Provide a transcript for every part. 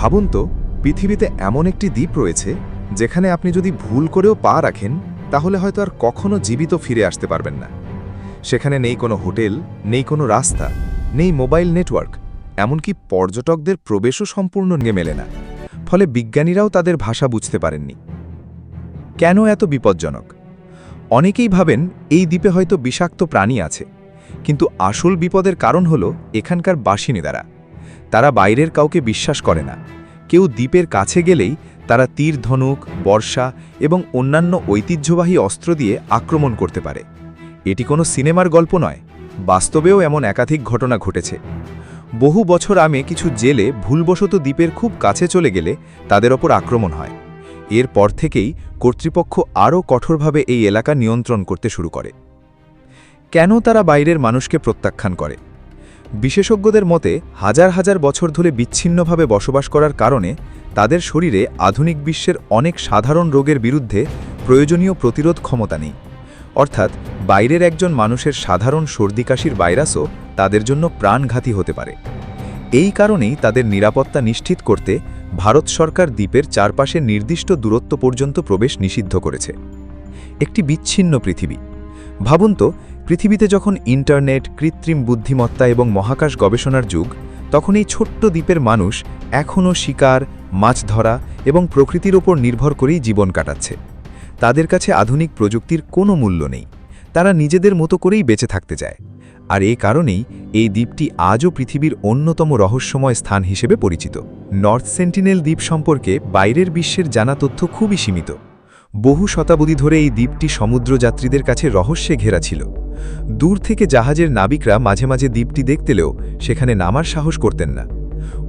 ভাবুন তো, পৃথিবীতে এমন একটি দ্বীপ রয়েছে যেখানে আপনি যদি ভুল করেও পা রাখেন তাহলে হয়তো আর কখনো জীবিত ফিরে আসতে পারবেন না। সেখানে নেই কোনো হোটেল, নেই কোনো রাস্তা, নেই মোবাইল নেটওয়ার্ক, এমনকি পর্যটকদের প্রবেশও সম্পূর্ণ মেলে না। ফলে বিজ্ঞানীরাও তাদের ভাষা বুঝতে পারেননি। কেন এত বিপজ্জনক? অনেকেই ভাবেন এই দ্বীপে হয়তো বিষাক্ত প্রাণী আছে, কিন্তু আসল বিপদের কারণ হল এখানকার বাসিন্দারা। তারা বাইরের কাউকে বিশ্বাস করে না। কেউ দ্বীপের কাছে গেলেই তারা তীর, ধনুক, বর্ষা এবং অন্যান্য ঐতিহ্যবাহী অস্ত্র দিয়ে আক্রমণ করতে পারে। এটি কোনো সিনেমার গল্প নয়, বাস্তবেও এমন একাধিক ঘটনা ঘটেছে। বহু বছর আগে কিছু জেলে ভুলবশত দ্বীপের খুব কাছে চলে গেলে তাদের ওপর আক্রমণ হয়। এরপর থেকেই কর্তৃপক্ষ আরও কঠোরভাবে এই এলাকা নিয়ন্ত্রণ করতে শুরু করে। কেন তারা বাইরের মানুষকে প্রত্যাখ্যান করে? বিশেষজ্ঞদের মতে হাজার হাজার বছর ধরে বিচ্ছিন্নভাবে বসবাস করার কারণে তাদের শরীরে আধুনিক বিশ্বের অনেক সাধারণ রোগের বিরুদ্ধে প্রয়োজনীয় প্রতিরোধ ক্ষমতা নেই। অর্থাৎ বাইরের একজন মানুষের সাধারণ সর্দি-কাশির ভাইরাসও তাদের জন্য প্রাণঘাতী হতে পারে। এই কারণেই তাদের নিরাপত্তা নিশ্চিত করতে ভারত সরকার দ্বীপের চারপাশে নির্দিষ্ট দূরত্ব পর্যন্ত প্রবেশ নিষিদ্ধ করেছে। একটি বিচ্ছিন্ন পৃথিবী। ভাবুন তো, পৃথিবীতে যখন ইন্টারনেট, কৃত্রিম বুদ্ধিমত্তা এবং মহাকাশ গবেষণার যুগ, তখন এই ছোট্ট দ্বীপের মানুষ এখনও শিকার, মাছ ধরা এবং প্রকৃতির ওপর নির্ভর করেই জীবন কাটাচ্ছে। তাদের কাছে আধুনিক প্রযুক্তির কোনো মূল্য নেই। তারা নিজেদের মতো করেই বেঁচে থাকতে চায়। আর এই কারণেই এই দ্বীপটি আজও পৃথিবীর অন্যতম রহস্যময় স্থান হিসেবে পরিচিত। নর্থ সেন্টিনেল দ্বীপ সম্পর্কে বাইরের বিশ্বের জানা তথ্য খুবই সীমিত। বহু শতাব্দী ধরে এই দ্বীপটি সমুদ্রযাত্রীদের কাছে রহস্যে ঘেরা ছিল। দূর থেকে জাহাজের নাবিকরা মাঝে মাঝে দ্বীপটি দেখতেলেও সেখানে নামার সাহস করতেন না।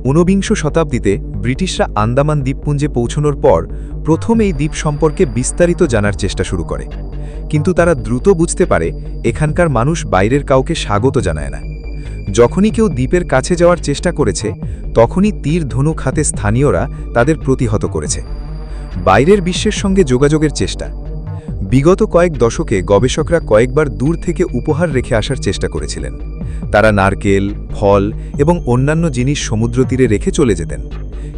১৯বিংশ শতাব্দীতে ব্রিটিশরা আন্দামান দ্বীপপুঞ্জে পৌঁছানোর পর প্রথম এই দ্বীপ সম্পর্কে বিস্তারিত জানার চেষ্টা শুরু করে। কিন্তু তারা দ্রুত বুঝতে পারে এখানকার মানুষ বাইরের কাউকে স্বাগত জানায় না। যখনই কেউ দ্বীপের কাছে যাওয়ার চেষ্টা করেছে, তখনই তীর, ধনুক হাতে স্থানীয়রা তাদের প্রতিহত করেছে। বাইরের বিশ্বের সঙ্গে যোগাযোগের চেষ্টা। বিগত কয়েক দশকে গবেষকরা কয়েকবার দূর থেকে উপহার রেখে আসার চেষ্টা করেছিলেন। তারা নারকেল, ফল এবং অন্যান্য জিনিস সমুদ্র তীরে রেখে চলে যেতেন।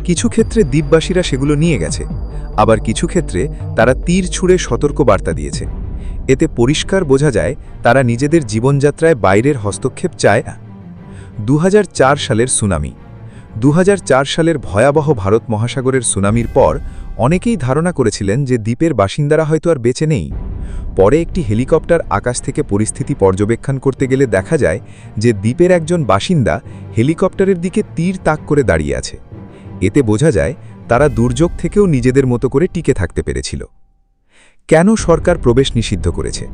কিছু ক্ষেত্রে দ্বীপবাসীরা সেগুলো নিয়ে গেছে, আবার কিছু ক্ষেত্রে তারা তীর ছুঁড়ে সতর্ক বার্তা দিয়েছে। এতে পরিষ্কার বোঝা যায় তারা নিজেদের জীবনযাত্রায় বাইরের হস্তক্ষেপ চায় না। ২০০৪ সালের সুনামি। ২০০৪ সালের ভয়াবহ ভারত মহাসাগরের সুনামির পর অনেকেই ধারণা করেছিলেন যে দ্বীপের বাসিন্দারা হয়তো আর বেঁচে নেই। পরে একটি হেলিকপ্টার আকাশ থেকে পরিস্থিতি পর্যবেক্ষণ করতে গেলে দেখা যায় যে দ্বীপের একজন বাসিন্দা হেলিকপ্টারের দিকে তীর তাক করে দাঁড়িয়ে আছে। এতে বোঝা যায় তারা দুর্যোগ থেকেও নিজেদের মতো করে টিকে থাকতে পেরেছিল। কেন সরকার প্রবেশ নিষিদ্ধ করেছে?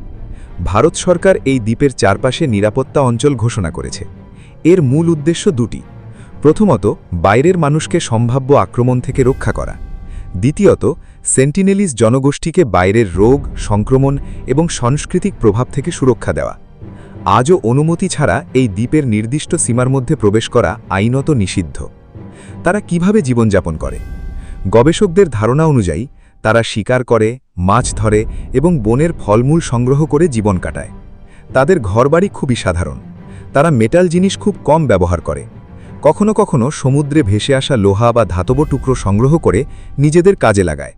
ভারত সরকার এই দ্বীপের চারপাশে নিরাপত্তা অঞ্চল ঘোষণা করেছে। এর মূল উদ্দেশ্য দুটি। প্রথমত, বাইরের মানুষকে সম্ভাব্য আক্রমণ থেকে রক্ষা করা। দ্বিতীয়ত, সেন্টিনেলিস জনগোষ্ঠীকে বাইরের রোগ, সংক্রমণ এবং সাংস্কৃতিক প্রভাব থেকে সুরক্ষা দেওয়া। আজও অনুমতি ছাড়া এই দ্বীপের নির্দিষ্ট সীমার মধ্যে প্রবেশ করা আইনত নিষিদ্ধ। তারা কিভাবে জীবনযাপন করে? গবেষকদের ধারণা অনুযায়ী তারা শিকার করে, মাছ ধরে এবং বনের ফলমূল সংগ্রহ করে জীবন কাটায়। তাদের ঘরবাড়ি খুবই সাধারণ। তারা মেটাল জিনিস খুব কম ব্যবহার করে। কখনো কখনো সমুদ্রে ভেসে আসা লোহা বা ধাতব টুকরো সংগ্রহ করে নিজেদের কাজে লাগায়।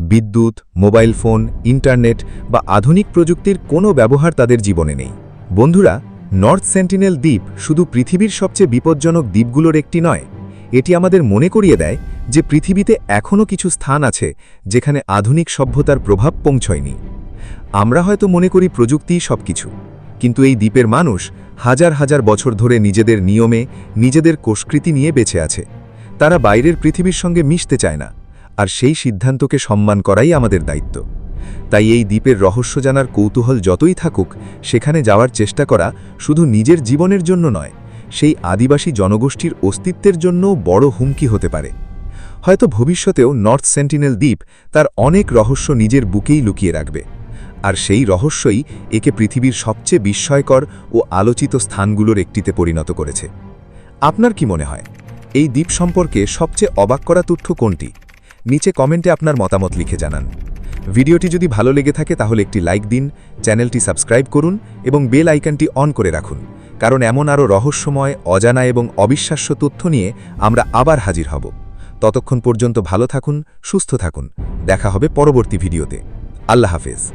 বিদ্যুৎ, মোবাইল ফোন, ইন্টারনেট বা আধুনিক প্রযুক্তির কোনো ব্যবহার তাদের জীবনে নেই। বন্ধুরা, নর্থ সেন্টিনেল দ্বীপ শুধু পৃথিবীর সবচেয়ে বিপজ্জনক দ্বীপগুলোর একটি নয়। এটি আমাদের মনে করিয়ে দেয় যে পৃথিবীতে এখনও কিছু স্থান আছে যেখানে আধুনিক সভ্যতার প্রভাব পৌঁছয়নি। আমরা হয়তো মনে করি প্রযুক্তিই সবকিছু, কিন্তু এই দ্বীপের মানুষ হাজার হাজার বছর ধরে নিজেদের নিয়মে, নিজেদের সংস্কৃতি নিয়ে বেঁচে আছে। তারা বাইরের পৃথিবীর সঙ্গে মিশতে চায় না, আর সেই সিদ্ধান্তকে সম্মান করাই আমাদের দায়িত্ব। তাই এই দ্বীপের রহস্য জানার কৌতূহল যতই থাকুক, সেখানে যাওয়ার চেষ্টা করা শুধু নিজের জীবনের জন্য নয়, সেই আদিবাসী জনগোষ্ঠীর অস্তিত্বের জন্যও বড় হুমকি হতে পারে। হয়তো ভবিষ্যতেও নর্থ সেন্টিনেল দ্বীপ তার অনেক রহস্য নিজের বুকেই লুকিয়ে রাখবে, আর সেই রহস্যই একে পৃথিবীর সবচেয়ে বিস্ময়কর ও আলোচিত স্থানগুলোর একটিতে পরিণত করেছে। আপনার কি মনে হয়, এই দ্বীপ সম্পর্কে সবচেয়ে অবাক করা তথ্য কোনটি? নিচে কমেন্টে আপনার মতামত লিখে জানান। ভিডিওটি যদি ভালো লেগে থাকে তাহলে একটি লাইক দিন, চ্যানেলটি সাবস্ক্রাইব করুন এবং বেল আইকনটি অন করে রাখুন, কারণ এমন আরও রহস্যময়, অজানা এবং অবিশ্বাস্য তথ্য নিয়ে আমরা আবার হাজির হব। ততক্ষণ পর্যন্ত ভালো থাকুন, সুস্থ থাকুন। দেখা হবে পরবর্তী ভিডিওতে। আল্লাহ হাফেজ।